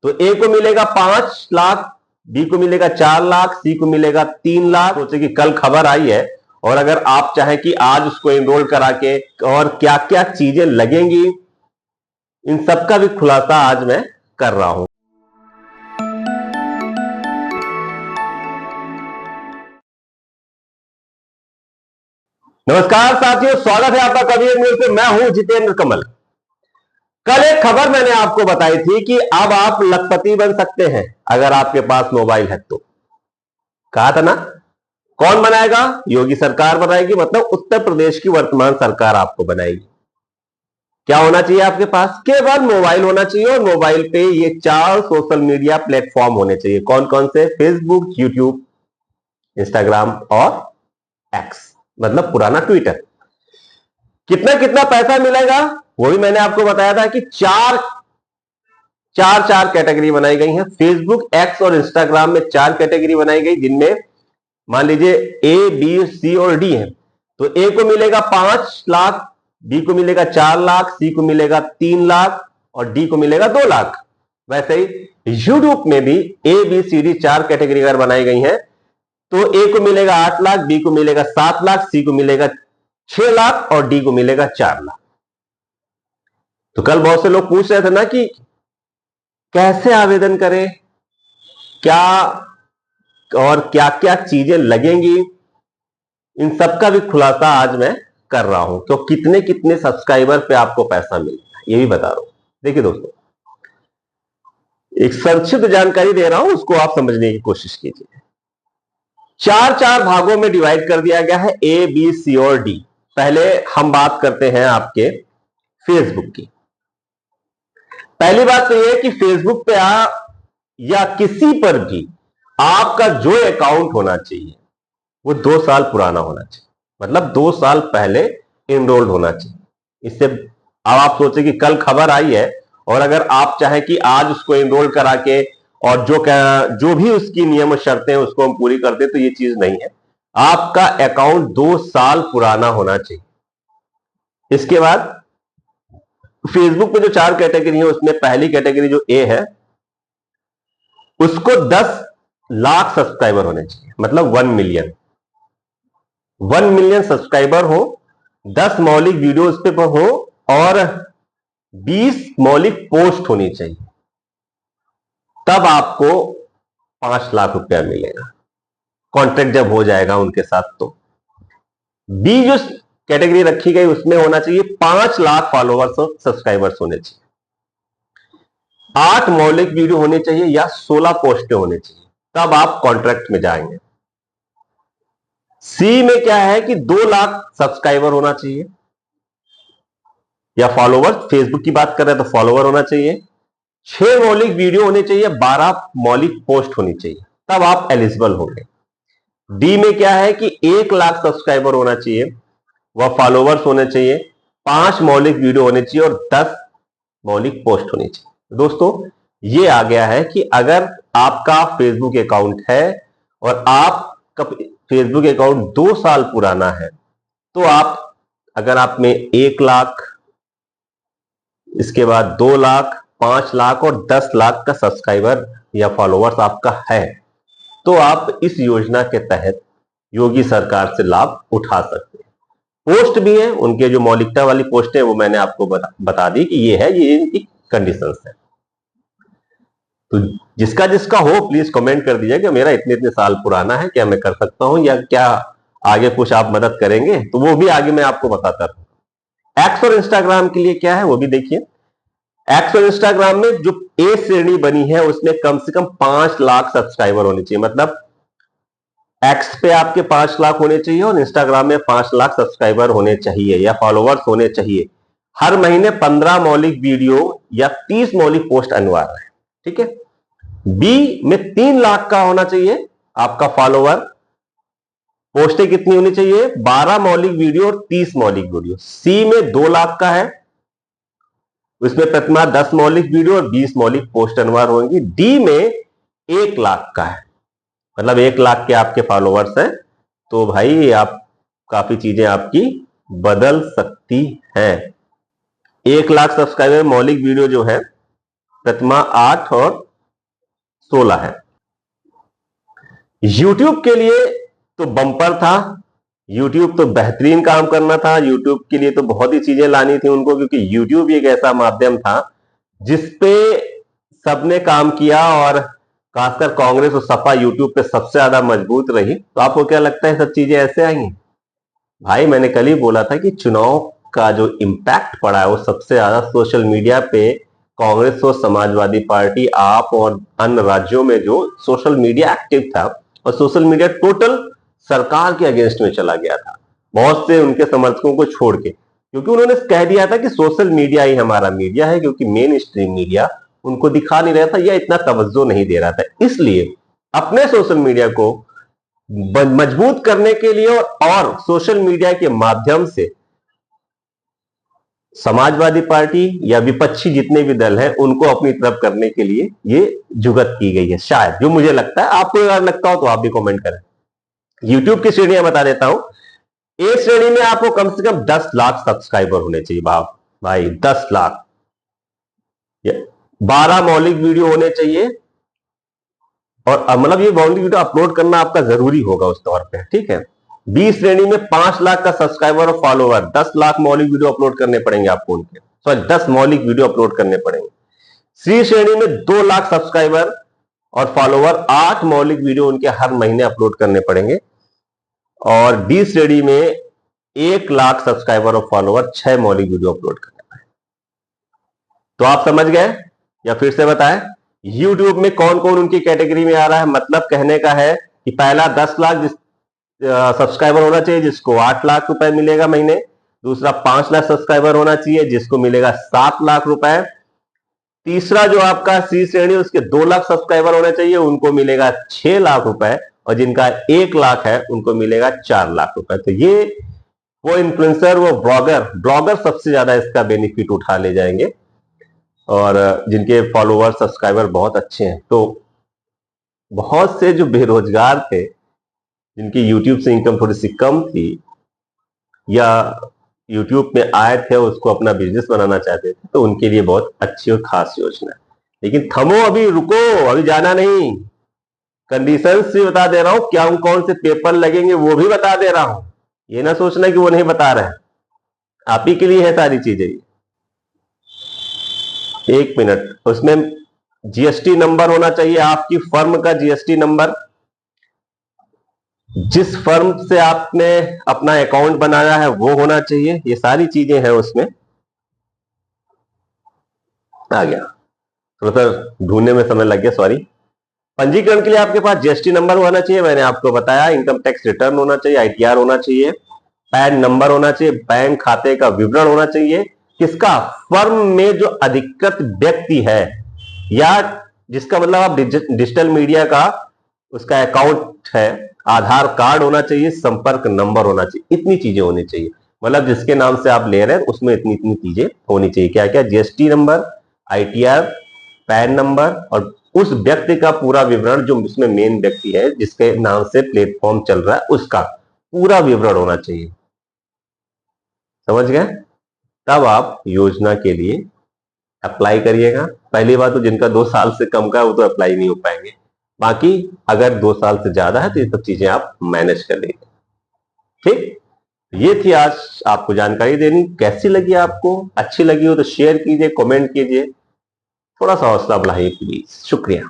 तो ए को मिलेगा 5 लाख, बी को मिलेगा 4 लाख, सी को मिलेगा 3 लाख। सोचे कि कल खबर आई है और अगर आप चाहें कि आज उसको एनरोल करा के और क्या क्या चीजें लगेंगी, इन सब का भी खुलासा आज मैं कर रहा हूं। नमस्कार साथियों, स्वागत है आपका करियर न्यूज पे। मैं हूं जितेंद्र कमल। कल एक खबर मैंने आपको बताई थी कि अब आप लखपति बन सकते हैं अगर आपके पास मोबाइल है तो। कहा था ना, कौन बनाएगा? योगी सरकार बनाएगी, मतलब उत्तर प्रदेश की वर्तमान सरकार आपको बनाएगी। क्या होना चाहिए आपके पास? केवल मोबाइल होना चाहिए और मोबाइल पे ये 4 सोशल मीडिया प्लेटफॉर्म होने चाहिए। कौन कौन से? फेसबुक, यूट्यूब, इंस्टाग्राम और एक्स, मतलब पुराना ट्विटर। कितना कितना पैसा मिलेगा वो भी मैंने आपको बताया था कि चार कैटेगरी बनाई गई हैं। फेसबुक, एक्स और इंस्टाग्राम में 4 कैटेगरी बनाई गई, जिनमें मान लीजिए ए, बी, सी और डी है। तो ए को मिलेगा 5 लाख, बी को मिलेगा 4 लाख, सी को मिलेगा 3 लाख और डी को मिलेगा 2 लाख। वैसे ही यूट्यूब में भी ए, बी, सी, डी 4 कैटेगरी अगर बनाई गई हैं तो ए को मिलेगा 8 लाख, बी को मिलेगा 7 लाख, सी को मिलेगा 6 लाख और डी को मिलेगा 4 लाख। तो कल बहुत से लोग पूछ रहे थे ना कि कैसे आवेदन करें, क्या और क्या क्या चीजें लगेंगी, इन सब का भी खुलासा आज मैं कर रहा हूं। तो कितने कितने सब्सक्राइबर पे आपको पैसा मिलेगा ये भी बता रहा हूं। देखिए दोस्तों, एक संक्षिप्त जानकारी दे रहा हूं, उसको आप समझने की कोशिश कीजिए। 4 भागों में डिवाइड कर दिया गया है, ए, बी, सी और डी। पहले हम बात करते हैं आपके फेसबुक की। पहली बात तो यह कि फेसबुक पे या किसी पर भी आपका जो अकाउंट होना चाहिए वो 2 साल पुराना होना चाहिए, मतलब 2 साल पहले एनरोल्ड होना चाहिए। इससे अब आप सोचे कि कल खबर आई है और अगर आप चाहें कि आज उसको एनरोल करा के और जो भी उसकी नियम और शर्तें हैं उसको हम पूरी कर दें, तो ये चीज नहीं है। आपका अकाउंट 2 साल पुराना होना चाहिए। इसके बाद फेसबुक पे जो 4 कैटेगरी है उसमें पहली कैटेगरी जो ए है उसको 10 लाख सब्सक्राइबर होने चाहिए, मतलब 1 मिलियन। 1 मिलियन सब्सक्राइबर हो, 10 मौलिक वीडियो उस पर हो और 20 मौलिक पोस्ट होनी चाहिए, तब आपको 5 लाख रुपया मिलेगा कॉन्ट्रैक्ट जब हो जाएगा उनके साथ। तो बी जो कैटेगरी रखी गई उसमें होना चाहिए 5 लाख फॉलोअर्स और सब्सक्राइबर्स होने चाहिए, 8 मौलिक वीडियो होने चाहिए या 16 पोस्टें होने चाहिए, तब आप कॉन्ट्रैक्ट में जाएंगे। सी में क्या है कि 2 लाख सब्सक्राइबर होना चाहिए या फॉलोवर, फेसबुक की बात कर रहे हैं तो फॉलोवर होना चाहिए, 6 मौलिक वीडियो होने चाहिए, 12 मौलिक पोस्ट होनी चाहिए, तब आप एलिजिबल होंगे। डी में क्या है कि 1 लाख सब्सक्राइबर होना चाहिए, वह फॉलोवर्स होने चाहिए, 5 मौलिक वीडियो होने चाहिए और 10 मौलिक पोस्ट होनी चाहिए। दोस्तों, ये आ गया है कि अगर आपका फेसबुक अकाउंट है और आपका फेसबुक अकाउंट 2 साल पुराना है तो आप, अगर आप में 1 लाख, इसके बाद 2 लाख, 5 लाख और 10 लाख का सब्सक्राइबर या फॉलोवर्स आपका है तो आप इस योजना के तहत योगी सरकार से लाभ उठा सकते हैं। पोस्ट भी है, उनके जो मौलिकता वाली पोस्ट है वो मैंने आपको बता दी कि ये है, ये इनकी कंडीशंस है। तो जिसका जिसका हो प्लीज कमेंट कर दीजिए कि मेरा इतने इतने साल पुराना है, क्या मैं कर सकता हूं या क्या आगे कुछ आप मदद करेंगे, तो वो भी आगे मैं आपको बताता रहूंगा। एक्स और इंस्टाग्राम के लिए क्या है वो भी देखिए। एक्स और इंस्टाग्राम में जो ए श्रेणी बनी है उसमें कम से कम 5 लाख सब्सक्राइबर होने चाहिए, मतलब एक्स पे आपके 5 लाख होने चाहिए और इंस्टाग्राम में 5 लाख सब्सक्राइबर होने चाहिए या फॉलोवर्स होने चाहिए। हर महीने 15 मौलिक वीडियो या 30 मौलिक पोस्ट अनिवार्य है, ठीक है। बी में 3 लाख का होना चाहिए आपका फॉलोवर, पोस्टें कितनी होनी चाहिए? 12 मौलिक वीडियो और 30 मौलिक वीडियो। सी में 2 लाख का है, उसमें प्रतिमाह 10 मौलिक वीडियो और 20 मौलिक पोस्ट अनिवार्य होंगी। डी में 1 लाख का है, मतलब 1 लाख के आपके फॉलोवर्स हैं, तो भाई आप काफी चीजें आपकी बदल सकती हैं। 1 लाख सब्सक्राइबर मौलिक वीडियो जो है प्रतिमाह 8 और 16 है। YouTube के लिए तो बम्पर था, YouTube तो बेहतरीन काम करना था, YouTube के लिए तो बहुत ही चीजें लानी थी उनको, क्योंकि YouTube एक ऐसा माध्यम था जिसपे सबने काम किया और खासकर कांग्रेस और सपा YouTube पे सबसे ज्यादा मजबूत रही। तो आपको क्या लगता है सब चीजें ऐसे आएंगी? भाई मैंने कल ही बोला था कि चुनाव का जो इम्पैक्ट पड़ा है वो सबसे ज्यादा सोशल मीडिया पे कांग्रेस और समाजवादी पार्टी, आप और अन्य राज्यों में जो सोशल मीडिया एक्टिव था, और सोशल मीडिया टोटल सरकार के अगेंस्ट में चला गया था, बहुत से उनके समर्थकों को छोड़ के, क्योंकि उन्होंने कह दिया था कि सोशल मीडिया ही हमारा मीडिया है, क्योंकि मेन स्ट्रीम मीडिया उनको दिखा नहीं रहा था या इतना तवज्जो नहीं दे रहा था। इसलिए अपने सोशल मीडिया को मजबूत करने के लिए और सोशल मीडिया के माध्यम से समाजवादी पार्टी या विपक्षी जितने भी दल हैं उनको अपनी तरफ करने के लिए ये जुगत की गई है, शायद, जो मुझे लगता है। आपको अगर लगता हो तो आप भी कमेंट करें। यूट्यूब की श्रेणियां बता देता हूं। ए श्रेणी में आपको कम से कम 10 लाख सब्सक्राइबर होने चाहिए। भाई 10 लाख। 12 मौलिक वीडियो होने चाहिए, और मतलब ये मौलिक वीडियो अपलोड करना आपका जरूरी होगा उस तौर पे, ठीक है। बी श्रेणी में 5 लाख का सब्सक्राइबर और फॉलोवर, 10 लाख मौलिक वीडियो अपलोड करने पड़ेंगे आपको उनके, सॉरी 10 मौलिक वीडियो अपलोड करने पड़ेंगे। सी श्रेणी में 2 लाख सब्सक्राइबर और फॉलोवर, 8 मौलिक वीडियो उनके हर महीने अपलोड करने पड़ेंगे। और डी श्रेणी में 1 लाख सब्सक्राइबर और फॉलोवर, 6 मौलिक वीडियो अपलोड करने पड़ेंगे। तो आप समझ गए या फिर से बताएं? YouTube में कौन कौन उनकी कैटेगरी में आ रहा है? मतलब कहने का है कि पहला 10 लाख सब्सक्राइबर होना चाहिए जिसको 8 लाख रुपए मिलेगा महीने। दूसरा 5 लाख सब्सक्राइबर होना चाहिए जिसको मिलेगा 7 लाख रुपए। तीसरा जो आपका सी श्रेणी, उसके 2 लाख सब्सक्राइबर होने चाहिए, उनको मिलेगा 6 लाख रुपए, और जिनका 1 लाख है उनको मिलेगा 4 लाख रुपए। तो ये वो इन्फ्लुएंसर, वो ब्लॉगर सबसे ज्यादा इसका बेनिफिट उठा ले जाएंगे, और जिनके फॉलोअर सब्सक्राइबर बहुत अच्छे हैं। तो बहुत से जो बेरोजगार थे, जिनकी यूट्यूब से इनकम थोड़ी सी कम थी, या यूट्यूब में आए थे उसको अपना बिजनेस बनाना चाहते थे, तो उनके लिए बहुत अच्छी और खास योजना है। लेकिन थमो, अभी रुको, अभी जाना नहीं। कंडीशन से बता दे रहा हूं, क्या कौन से पेपर लगेंगे वो भी बता दे रहा हूं। ये ना सोचना कि वो नहीं बता रहे हैं, आप ही के लिए है सारी चीजें। 1 मिनट, उसमें जीएसटी नंबर होना चाहिए, आपकी फर्म का जीएसटी नंबर, जिस फर्म से आपने अपना अकाउंट बनाया है वो होना चाहिए। ये सारी चीजें हैं उसमें। आ गया, थोड़ा सा ढूंढने में समय लग गया, सॉरी। पंजीकरण के लिए आपके पास जीएसटी नंबर होना चाहिए, मैंने आपको बताया। इनकम टैक्स रिटर्न होना चाहिए, आईटीआर होना चाहिए, पैन नंबर होना चाहिए, बैंक खाते का विवरण होना चाहिए। किसका? फर्म में जो अधिकृत व्यक्ति है, या जिसका मतलब आप डिजिटल मीडिया का उसका अकाउंट है, आधार कार्ड होना चाहिए, संपर्क नंबर होना चाहिए। इतनी चीजें होनी चाहिए, मतलब जिसके नाम से आप ले रहे हैं उसमें इतनी इतनी चीजें होनी चाहिए। क्या क्या? GST number, ITR, pan number, और उस व्यक्ति का पूरा विवरण, जो उसमें मेन व्यक्ति है जिसके नाम से प्लेटफॉर्म चल रहा है, उसका पूरा विवरण होना चाहिए। समझ गए? तब आप योजना के लिए अप्लाई करिएगा। पहली बात तो जिनका 2 साल से कम का है वो तो अप्लाई नहीं हो पाएंगे, बाकी अगर 2 साल से ज्यादा है तो ये सब चीजें आप मैनेज कर लेंगे। ठीक, ये थी आज आपको जानकारी देनी। कैसी लगी आपको? अच्छी लगी हो तो शेयर कीजिए, कमेंट कीजिए, थोड़ा सा हौसला बढ़ाइए प्लीज। शुक्रिया।